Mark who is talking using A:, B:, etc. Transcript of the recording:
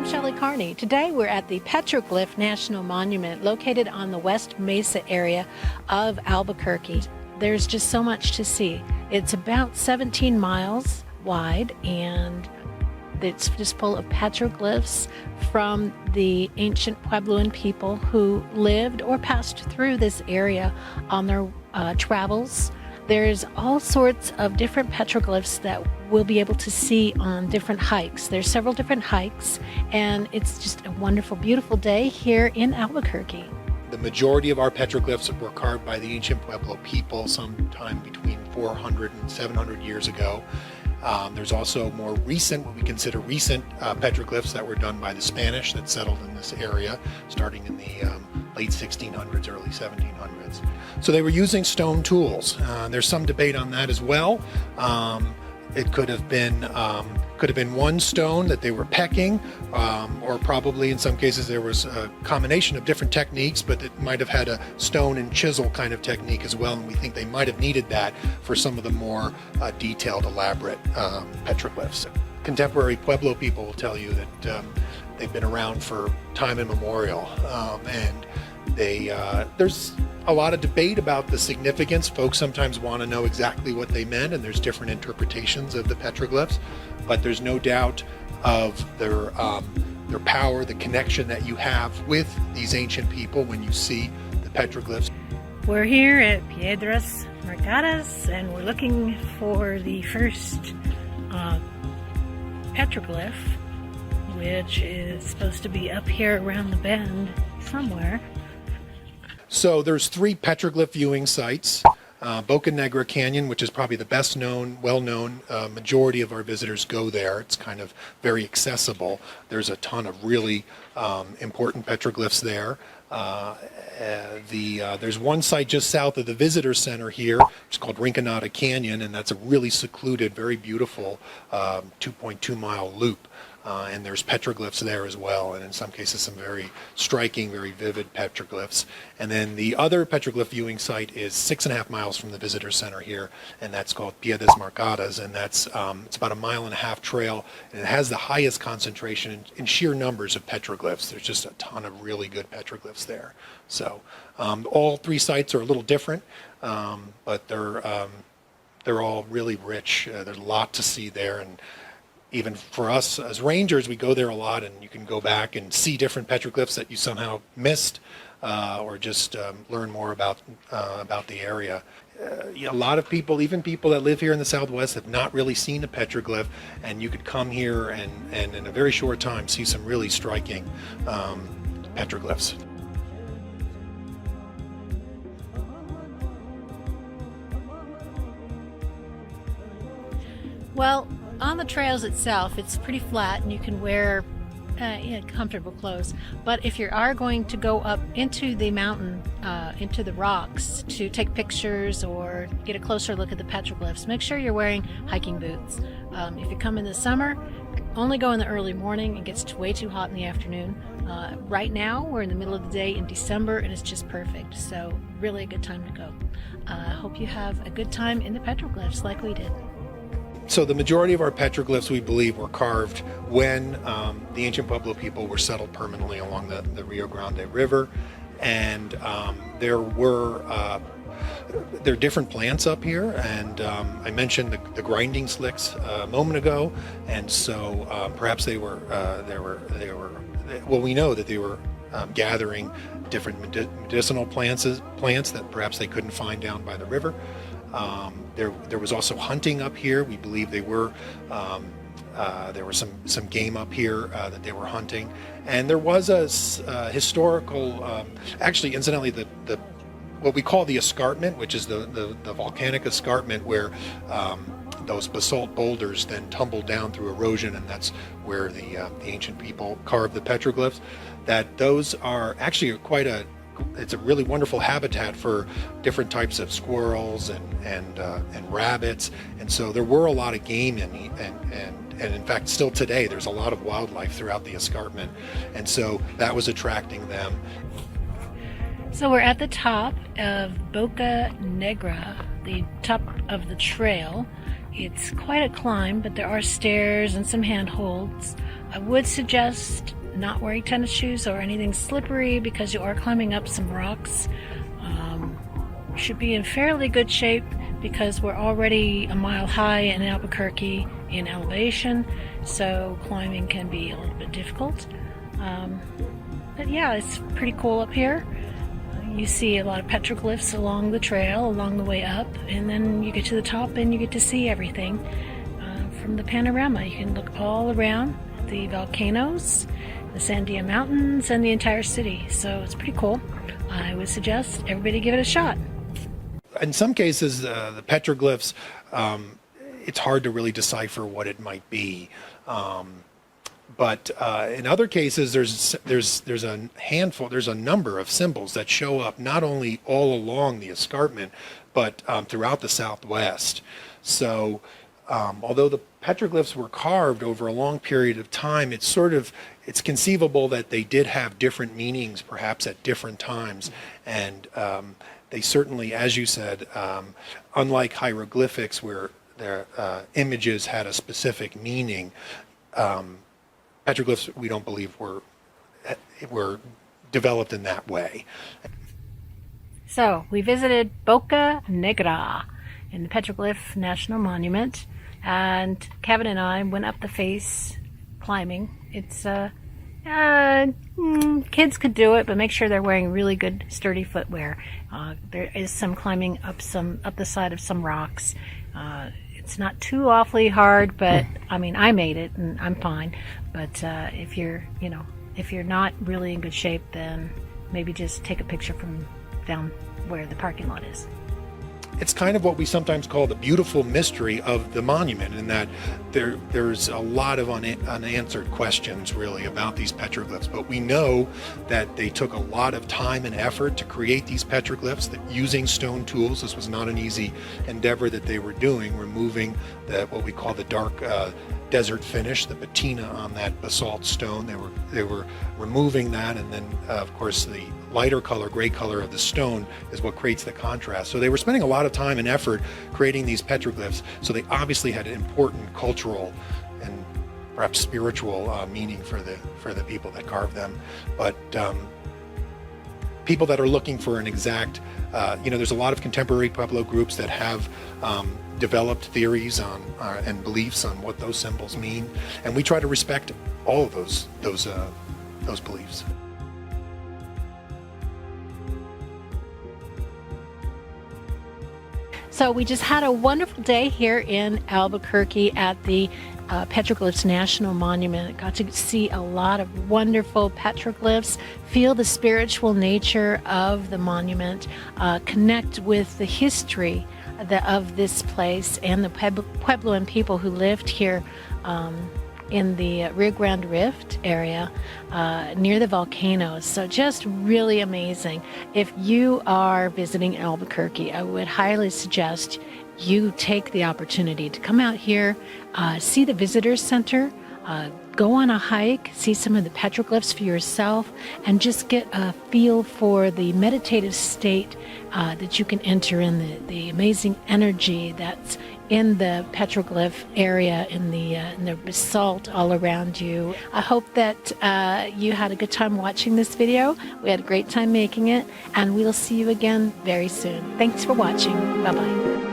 A: Shelley Carney. Today we're at the Petroglyph National Monument located on the West Mesa area of Albuquerque. There's just so much to see. It's about 17 miles wide and it's just full of petroglyphs from the ancient Puebloan people who lived or passed through this area on their travels. There's all sorts of different petroglyphs that we'll be able to see on different hikes. There's several different hikes, and it's just a wonderful, beautiful day here in Albuquerque.
B: The majority of our petroglyphs were carved by the ancient Pueblo people sometime between 400 and 700 years ago. There's also more recent, what we consider recent petroglyphs that were done by the Spanish that settled in this area starting in the late 1600s, early 1700s. So they were using stone tools. There's some debate on that as well. It could have been one stone that they were pecking, or probably in some cases there was a combination of different techniques, but it might have had a stone and chisel kind of technique as well, and we think they might have needed that for some of the more detailed, elaborate petroglyphs. Contemporary Pueblo people will tell you that they've been around for time immemorial, and there's a lot of debate about the significance. Folks sometimes want to know exactly what they meant, and there's different interpretations of the petroglyphs, but there's no doubt of their power, the connection that you have with these ancient people when you see the petroglyphs.
A: We're here at Piedras Marcadas, and we're looking for the first petroglyph, which is supposed to be up here around the bend somewhere.
B: So there's 3 petroglyph viewing sites. Boca Negra Canyon, which is probably the best known, well-known. Majority of our visitors go there. It's kind of very accessible. There's a ton of really important petroglyphs there. There's one site just south of the visitor center here, which is called Rinconada Canyon, and that's a really secluded, very beautiful 2.2 mile loop. And there's petroglyphs there as well, and in some cases some very striking, very vivid petroglyphs. And then the other petroglyph viewing site is 6.5 miles from the visitor center here, and that's called Piedras Marcadas, and that's it's about a 1.5 mile trail, and it has the highest concentration in sheer numbers of petroglyphs. There's just a ton of really good petroglyphs there. So all 3 sites are a little different, but they're all really rich. There's a lot to see there, and even for us as rangers, we go there a lot, and you can go back and see different petroglyphs that you somehow missed, or just learn more about the area. A lot of people, even people that live here in the Southwest, have not really seen a petroglyph, and you could come here and in a very short time see some really striking petroglyphs.
A: Well, on the trails itself, it's pretty flat and you can wear comfortable clothes. But if you are going to go up into the mountain, into the rocks to take pictures or get a closer look at the petroglyphs, make sure you're wearing hiking boots. If you come in the summer, only go in the early morning. It gets way too hot in the afternoon. Right now, we're in the middle of the day in December, and it's just perfect. So really a good time to go. Hope you have a good time in the petroglyphs like we did.
B: So the majority of our petroglyphs, we believe, were carved when the ancient Pueblo people were settled permanently along the Rio Grande River, and there are different plants up here, and I mentioned the grinding slicks a moment ago, and so perhaps they were well, we know that they were gathering different medicinal plants that perhaps they couldn't find down by the river. There was also hunting up here. We believe there was some game up here that they were hunting, and there was a historical, actually, incidentally, the what we call the escarpment, which is the volcanic escarpment where those basalt boulders then tumble down through erosion, and that's where the ancient people carved the petroglyphs. That those are actually it's a really wonderful habitat for different types of squirrels and rabbits, and so there were a lot of game and in fact still today there's a lot of wildlife throughout the escarpment, and so that was attracting them.
A: So we're at the top of Boca Negra, the top of the trail, It's quite a climb, but there are stairs and some handholds. I would suggest not wearing tennis shoes or anything slippery because you are climbing up some rocks. Should be in fairly good shape because we're already a mile high in Albuquerque in elevation, so climbing can be a little bit difficult. But yeah, it's pretty cool up here. You see a lot of petroglyphs along the trail, along the way up, and then you get to the top and you get to see everything from the panorama. You can look all around the volcanoes, the Sandia Mountains, and the entire city. So it's pretty cool. I would suggest everybody give it a shot.
B: In some cases, the petroglyphs, it's hard to really decipher what it might be. But in other cases, there's a handful, there's a number of symbols that show up not only all along the escarpment, but throughout the Southwest. So although the petroglyphs were carved over a long period of time, it's conceivable that they did have different meanings, perhaps at different times. And they certainly, as you said, unlike hieroglyphics where their images had a specific meaning, petroglyphs we don't believe were developed in that way.
A: So we visited Boca Negra in the Petroglyph National Monument, and Kevin and I went up the face climbing. It's kids could do it, but make sure they're wearing really good sturdy footwear. There is some climbing up the side of some rocks. It's not too awfully hard, but I mean, I made it and I'm fine. But if you're not really in good shape, then maybe just take a picture from down where the parking lot is.
B: It's kind of what we sometimes call the beautiful mystery of the monument, in that there's a lot of unanswered questions really about these petroglyphs. But we know that they took a lot of time and effort to create these petroglyphs, that using stone tools. This was not an easy endeavor that they were doing, removing what we call the dark desert finish, the patina on that basalt stone. They were removing that, and then of course the lighter color, gray color of the stone is what creates the contrast. So they were spending a lot of time and effort creating these petroglyphs. So they obviously had an important cultural and perhaps spiritual meaning for the people that carved them. But people that are looking for an exact, there's a lot of contemporary Pueblo groups that have developed theories on and beliefs on what those symbols mean, and we try to respect all of those beliefs.
A: So we just had a wonderful day here in Albuquerque at the Petroglyphs National Monument. Got to see a lot of wonderful petroglyphs, feel the spiritual nature of the monument, connect with the history of this place and the Puebloan people who lived here in the Rio Grande Rift area near the volcanoes. So just really amazing. If you are visiting Albuquerque, I would highly suggest you take the opportunity to come out here, see the Visitors Center, go on a hike, see some of the petroglyphs for yourself, and just get a feel for the meditative state that you can enter in, the amazing energy that's in the petroglyph area, in the basalt all around you. I hope that you had a good time watching this video. We had a great time making it, and we'll see you again very soon. Thanks for watching. Bye-bye.